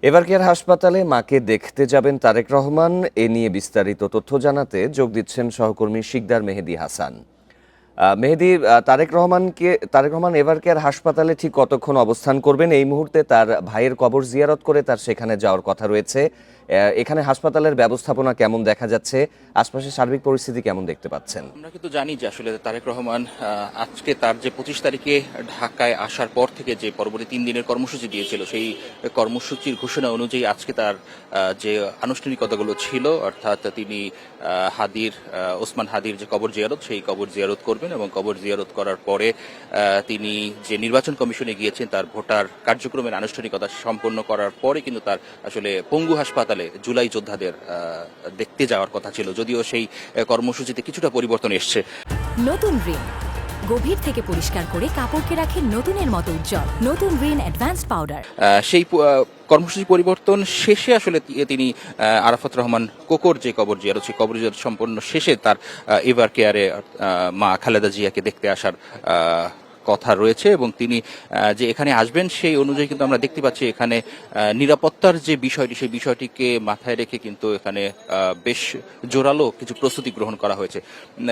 এভারকেয়ার হাসপাতালে মাকে দেখতে যাবেন তারেক রহমান। এ নিয়ে বিস্তারিত তথ্য জানাতে যোগ দিচ্ছেন সহকর্মী শিকদার মেহেদী হাসান। মেহেদী, তারেক রহমান এভারকেয়ার হাসপাতালে ঠিক কতক্ষণ অবস্থান করবেন? এই মুহূর্তে তার ভাইয়ের কবর জিয়ারত করে তার সেখানে যাওয়ার কথা রয়েছে। এখানে হাসপাতালের ব্যবস্থাপনা কেমন দেখা যাচ্ছে? আশপাশের সার্বিক পরিস্থিতি কেমন দেখতে পাচ্ছেন? আমরা কিন্তু জানি যে আসলে তারেক রহমান আজকে তার যে 25 তারিখে ঢাকায় আসার পর থেকে যে পরবর্তী 3 দিনের কর্মসূচি দিয়েছিল, সেই কর্মসূচির ঘোষণা অনুযায়ী আজকে তার যে আনুষ্ঠানিকতাগুলো ছিল, অর্থাৎ তিনি ওসমান হাদির যে কবর জিয়ারত, সেই কবর জিয়ারত করবেন এবং কবর জিয়ারত করার পরে তিনি যে নির্বাচন কমিশনে গিয়েছেন তার ভোটার কার্যক্রমের আনুষ্ঠানিকতা সম্পন্ন করার পরে কিন্তু তার আসলে পঙ্গু হাসপাতালে জুলাই যোদ্ধাদের দেখতে যাওয়ার কথা ছিল, যদিও সেই কর্মসূচিতে কিছুটা পরিবর্তন এসছে। নতুন রিন গভীর থেকে পরিষ্কার করে কাপড়কে রাখে নতুনের মতো উজ্জ্বল। নতুন রিন অ্যাডভান্সড পাউডার। সেই কর্মসূচি পরিবর্তন শেষে আসলে তিনি আরাফাত রহমান কোকর যে কবর জিয়ারত, সেই কবর জিয়ারত সম্পন্ন শেষে তার এভারকেয়ারে মা খালেদা জিয়াকে দেখতে আসার কথা রয়েছে এবং তিনি যে এখানে আসবেন সেই অনুযায়ী কিন্তু আমরা দেখতে পাচ্ছি এখানে নিরাপত্তার যে বিষয়টি, সেই বিষয়টিকে মাথায় রেখে কিন্তু এখানে বেশ জোরালো কিছু প্রস্তুতি গ্রহণ করা হয়েছে।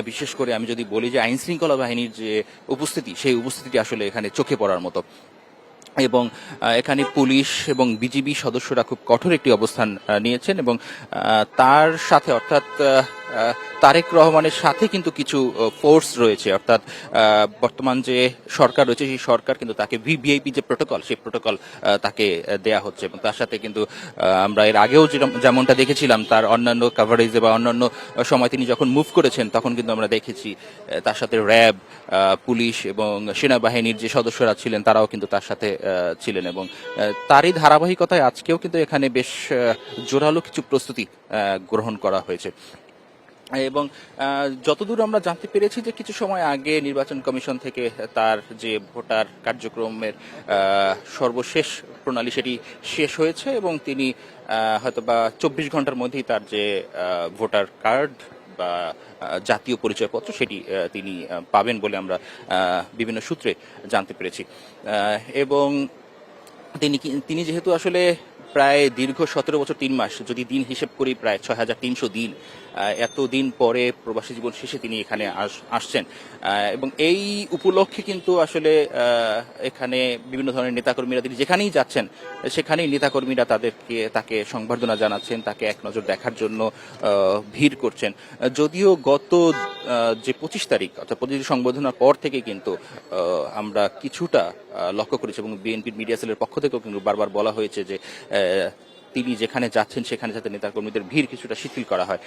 বিশেষ করে আমি যদি বলি যে আইন শৃঙ্খলা বাহিনীর যে উপস্থিতি, সেই উপস্থিতিটি আসলে এখানে চোখে পড়ার মতো এবং এখানে পুলিশ এবং বিজিবি সদস্যরা খুব কঠোর একটি অবস্থান নিয়েছেন এবং তার সাথে অর্থাৎ তারেক রহমানের সাথে কিন্তু কিছু ফোর্স রয়েছে, অর্থাৎ বর্তমান যে সরকার রয়েছে সেই সরকার কিন্তু তাকে ভিভিআইপি যে প্রোটোকল, সেই প্রোটোকল তাকে দেয়া হচ্ছে এবং তার সাথে কিন্তু আমরা এর আগেও যেমনটা দেখেছিলাম তার অন্যান্য কাভারেজে বা অন্যান্য সময় তিনি যখন মুভ করেছেন তখন কিন্তু আমরা দেখেছি তার সাথে র্যাব, পুলিশ এবং সেনাবাহিনীর যে সদস্যরা ছিলেন তারাও কিন্তু তার সাথে ছিলেন এবং তারই ধারাবাহিকতায় আজকেও কিন্তু এখানে বেশ জোরালো কিছু প্রস্তুতি গ্রহণ করা হয়েছে। এবং যতদূর আমরা জানতে পেরেছি যে কিছু সময় আগে নির্বাচন কমিশন থেকে তার যে ভোটার কার্যক্রমের সর্বশেষ প্রণালী সেটি শেষ হয়েছে এবং তিনি হয়তোবা 24 ঘন্টার মধ্যেই তার যে ভোটার কার্ড বা জাতীয় পরিচয়পত্র সেটি তিনি পাবেন বলে আমরা বিভিন্ন সূত্রে জানতে পেরেছি। এবং তিনি যেহেতু আসলে প্রায় দীর্ঘ 17 বছর 3 মাস যদি দিন হিসেব করি প্রায় 6300 দিন, এত দিন পরে প্রবাসী জীবন শেষে তিনি এখানে আসছেন এবং এই উপলক্ষে কিন্তু আসলে এখানে বিভিন্ন ধরনের নেতাকর্মীরা তিনি যেখানেই যাচ্ছেন সেখানেই নেতাকর্মীরা তাকে সংবর্ধনা জানাচ্ছেন, তাকে এক নজর দেখার জন্য ভিড় করছেন। যদিও গত যে 25 তারিখ অর্থাৎ প্রতিটি সংবর্ধনার পর থেকে কিন্তু আমরা কিছুটা লক্ষ্য করেছি এবং বিএনপির মিডিয়া সেলের পক্ষ থেকেও কিন্তু বারবার বলা হয়েছে যে তিনি যেখানে যাচ্ছেন সেখানে যাতে নেতাকর্মীদের ভিড় কিছুটা শিথিল করা হয়।